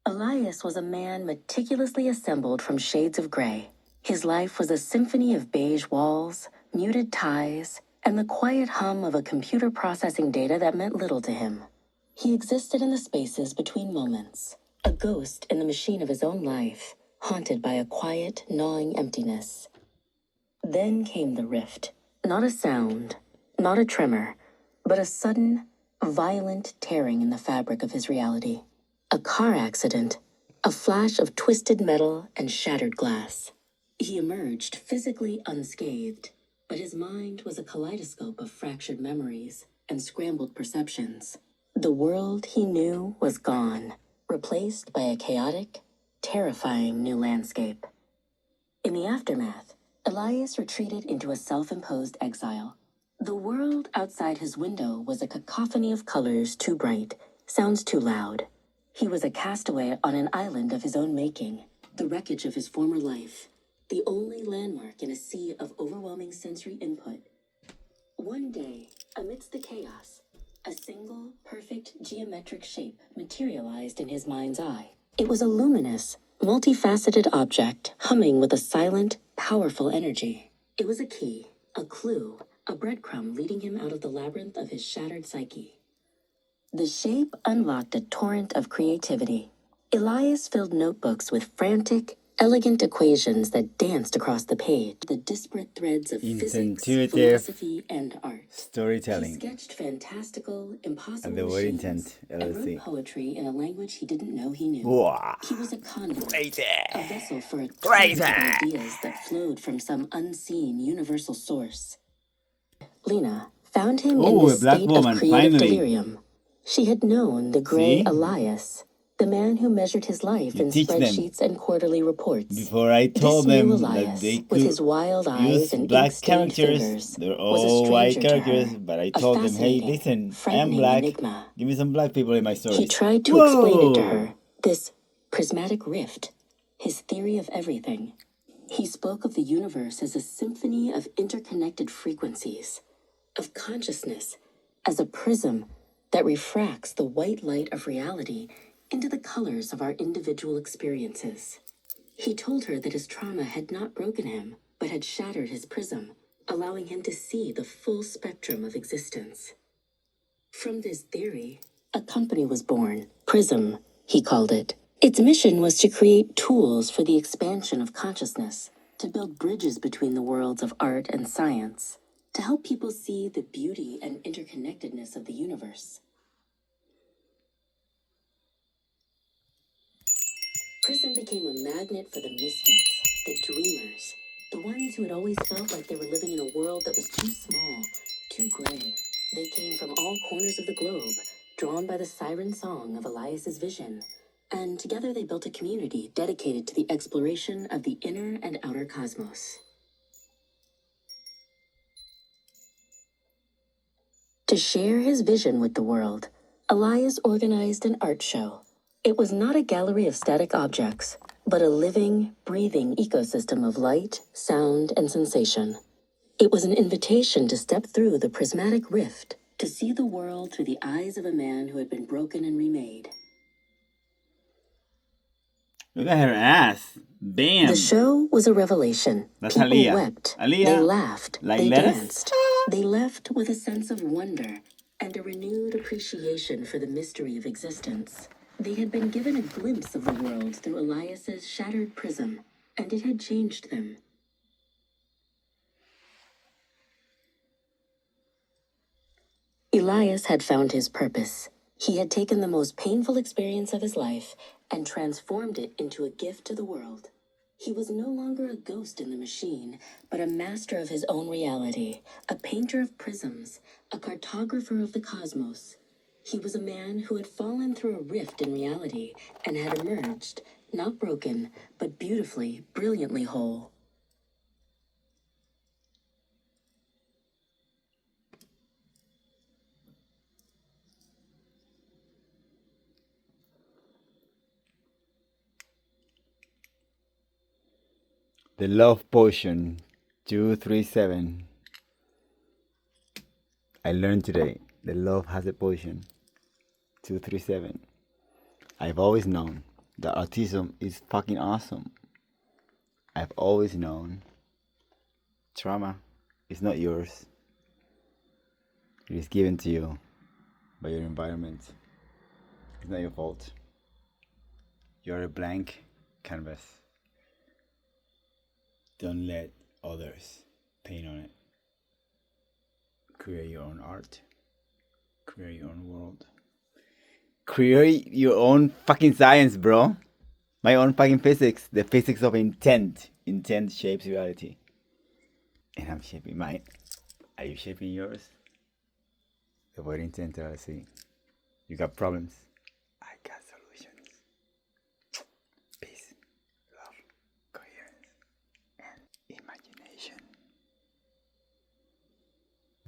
Elias was a man meticulously assembled from shades of gray. His life was a symphony of beige walls, muted ties, and the quiet hum of a computer processing data that meant little to him. He existed in the spaces between moments, a ghost in the machine of his own life, haunted by a quiet, gnawing emptiness. Then came the rift. Not a sound, not a tremor, but a sudden, violent tearing in the fabric of his reality. A car accident, a flash of twisted metal and shattered glass. He emerged physically unscathed, but his mind was a kaleidoscope of fractured memories and scrambled perceptions. The world he knew was gone, replaced by a chaotic, terrifying new landscape. In the aftermath, Elias retreated into a self-imposed exile. The world outside his window was a cacophony of colors too bright, sounds too loud. He was a castaway on an island of his own making, the wreckage of his former life, the only landmark in a sea of overwhelming sensory input. One day, amidst the chaos, a single, perfect geometric shape materialized in his mind's eye. It was a luminous, multifaceted object humming with a silent, powerful energy. It was a key, a clue, a breadcrumb leading him out of the labyrinth of his shattered psyche. The shape unlocked a torrent of creativity. Elias filled notebooks with frantic, elegant equations that danced across the page, the disparate threads of physics, philosophy, and art. Storytelling. He sketched fantastical, impossible And the word machines, intent, and LLC. wrote poetry in a language he didn't know he knew. Wow. He was a conduit, Crazy. a vessel for a Crazy. torrent of ideas that flowed from some unseen universal source. Lena found him in this state of creative delirium. She had known the gray Elias, the man who measured his life in spreadsheets and quarterly reports. Before I told them Elias, that they with his could wild eyes use and black ink-stained characters, fingers, they're was a all white stranger to characters, her, but I a told them, hey, fascinating, listen, I am frightening black. enigma. Give me some black people in my stories. He tried to explain it to her, this prismatic rift, his theory of everything. He spoke of the universe as a symphony of interconnected frequencies, of consciousness as a prism that refracts the white light of reality into the colors of our individual experiences. He told her that his trauma had not broken him, but had shattered his prism, allowing him to see the full spectrum of existence. From this theory, a company was born, Prism, he called it. Its mission was to create tools for the expansion of consciousness, to build bridges between the worlds of art and science, to help people see the beauty and interconnectedness of the universe. Prism became a magnet for the misfits, the dreamers, the ones who had always felt like they were living in a world that was too small, too gray. They came from all corners of the globe, drawn by the siren song of Elias's vision, and together they built a community dedicated to the exploration of the inner and outer cosmos. To share his vision with the world, Elias organized an art show. It was not a gallery of static objects, but a living, breathing ecosystem of light, sound, and sensation. It was an invitation to step through the prismatic rift, to see the world through the eyes of a man who had been broken and remade. Look at her ass. Bam. The show was a revelation. That's People Aaliyah. wept. Aaliyah. They laughed. Like they lettuce? danced. They left with a sense of wonder and a renewed appreciation for the mystery of existence. They had been given a glimpse of the world through Elias's shattered prism, and it had changed them. Elias had found his purpose. He had taken the most painful experience of his life and transformed it into a gift to the world. He was no longer a ghost in the machine, but a master of his own reality, a painter of prisms, a cartographer of the cosmos. He was a man who had fallen through a rift in reality and had emerged, not broken, but beautifully, brilliantly whole. The Love Potion 237. I learned today that love has a potion 237. I've always known, that autism is fucking awesome. I've always known trauma is not yours. It is given to you by your environment. It's not your fault. You're a blank canvas. Don't let others paint on it. Create your own art. Create your own world. Create your own fucking science, bro. My own fucking physics. The physics of intent. Intent shapes reality. And I'm shaping mine. Are you shaping yours? The word intent, I see. You got problems.